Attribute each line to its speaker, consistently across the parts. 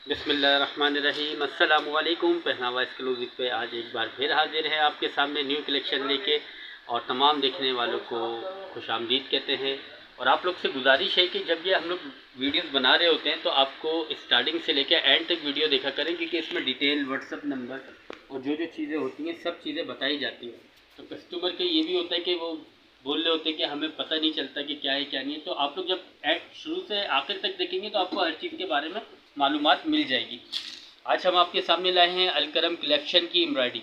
Speaker 1: बिस्मिल्लाहिर्रहमानिर्रहीम। अस्सलाम वालेकुम। पहनावा एक्सक्लूसिव पे आज एक बार फिर हाजिर है आपके सामने न्यू कलेक्शन लेके, और तमाम देखने वालों को खुशामदीद कहते हैं। और आप लोग से गुजारिश है कि जब ये हम लोग वीडियोस बना रहे होते हैं तो आपको स्टार्टिंग से लेकर एंड तक वीडियो देखा करें, क्योंकि इसमें डिटेल, व्हाट्सअप नंबर और जो जो चीज़ें होती हैं सब चीज़ें बताई जाती हैं। तो कस्टमर के ये भी होता है कि वो बोल रहे होते हैं कि हमें पता नहीं चलता कि क्या है क्या नहीं है। तो आप लोग जब शुरू से आखिर तक देखेंगे तो आपको हर चीज़ के बारे में मालूमात मिल जाएगी। आज हम आपके सामने लाए हैं अलकरम कलेक्शन की एम्ब्रॉयडरी।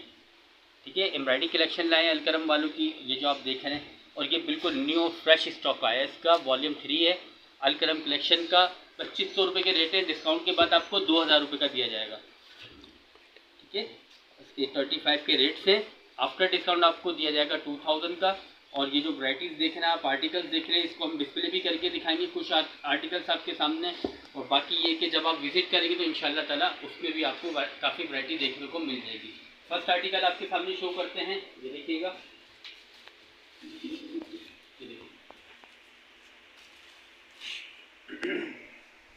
Speaker 1: ठीक है, एम्ब्रॉयडरी कलेक्शन लाए हैं अलकरम वालों की, ये जो आप देख रहे हैं। और ये बिल्कुल न्यू फ्रेश स्टॉक आया है, इसका वॉल्यूम 3 है। अलकरम कलेक्शन का 2500 रुपये के रेट है, डिस्काउंट के बाद आपको 2000 रुपये का दिया जाएगा। ठीक है, इसके 35 के रेट से आफ्टर डिस्काउंट आपको दिया जाएगा 2000 का। और ये जो वैराइटीज़ देख रहे हैं आप, आर्टिकल्स देख रहे हैं, इसको हम डिस्प्ले भी करके दिखाएंगे कुछ आर्टिकल्स आपके सामने। और बाकी ये कि जब आप विजिट करेंगे तो इंशाल्लाह ताला उसमें भी आपको काफ़ी वैरायटी देखने को मिल जाएगी। फर्स्ट आर्टिकल आपके सामने शो करते हैं, ये देखिएगा।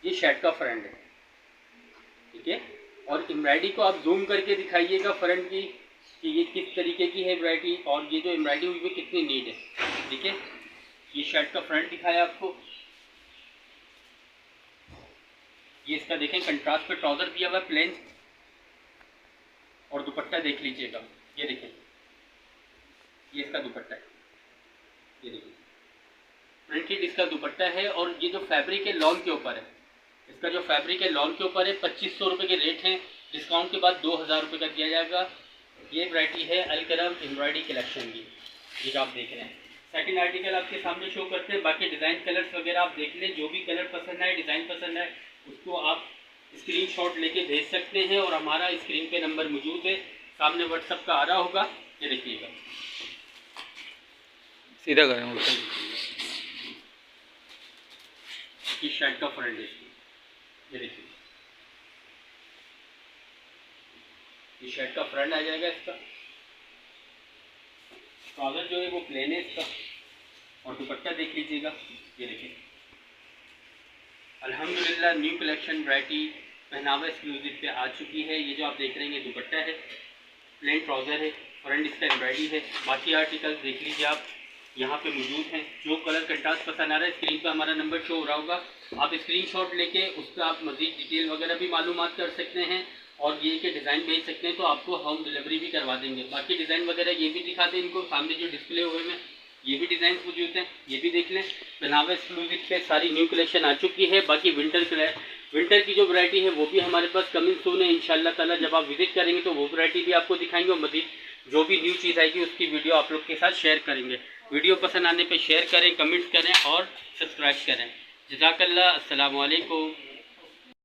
Speaker 1: ये शर्ट का फ्रंट है, ठीक है। और एम्ब्रॉयडरी को आप जूम करके दिखाइएगा फ्रंट की कि ये किस तरीके की है एम्ब्रॉयडरी, और ये जो एम्ब्रॉयडरी हुई है कितनी नीट है। ठीक है, ये शर्ट का फ्रंट दिखाया आपको। ये इसका देखें कंट्रास्ट पे ट्राउजर दिया हुआ है प्लेन, और दुपट्टा देख लीजिएगा। ये देखें, ये इसका दुपट्टा है, ये देखिए प्रिंटेड इसका दुपट्टा है। और ये जो फैब्रिक है लॉन के ऊपर है, इसका जो फैब्रिक है लॉन के ऊपर है। 2500 रुपये के रेट हैं, डिस्काउंट के बाद 2000 रुपये का दिया जाएगा। ये वैरायटी है अलकरम एम्ब्रॉयडरी कलेक्शन की, ये जो आप देख रहे हैं। सेकंड आर्टिकल आपके सामने शो करते हैं। बाकी डिज़ाइन कलर्स वगैरह आप देख लें, जो भी कलर पसंद है, डिज़ाइन पसंद है, उसको आप स्क्रीनशॉट लेके भेज सकते हैं। और हमारा स्क्रीन पे नंबर मौजूद है, सामने व्हाट्सअप का आ रहा होगा, ये देखिएगा।
Speaker 2: सीधा करें
Speaker 1: ये शर्ट का फ्रंट है, ये देखिए, ये शर्ट का फ्रंट आ जाएगा। इसका ट्राउजर जो है वो प्लेन है इसका, और दुपट्टा देख लीजिएगा, ये देखिए। अल्हम्दुलिल्लाह न्यू कलेक्शन वैरायटी पहनावा एक्सक्लूसिव पे आ चुकी है। ये जो आप देख रहे हैं ये दुपट्टा है, प्लेन ट्राउज़र है, फ्रंट इसका एम्ब्रॉयडरी है। बाकी आर्टिकल्स देख लीजिए आप, यहाँ पे मौजूद हैं। जो कलर कंट्रास्ट पसंद आ रहा है, स्क्रीन पे हमारा नंबर शो हो रहा होगा, आप स्क्रीनशॉट लेके उस पर आप मज़ीद डिटेल वगैरह भी मालूमात कर सकते हैं। और ये के डिज़ाइन भेज सकते हैं तो आपको होम डिलीवरी भी करवा देंगे। बाकी डिज़ाइन वगैरह ये भी दिखा दें इनको, सामने जो डिस्प्ले हुए हैं ये भी डिज़ाइन मौजूद हैं, ये भी देख लें। पहनावा एक्सक्लूसिव पे सारी न्यू कलेक्शन आ चुकी है। बाकी विंटर की जो वैरायटी है वो भी हमारे पास कमिंग सून है इंशाल्लाह ताला। जब आप विजिट करेंगे तो वो वैरायटी भी आपको दिखाएंगे, और मज़ीद जो भी न्यू चीज़ आएगी उसकी वीडियो आप लोग के साथ शेयर करेंगे। वीडियो पसंद आने पे शेयर करें, कमेंट्स करें और सब्सक्राइब करें। जज़ाकल्लाह, अस्सलाम वालेकुम।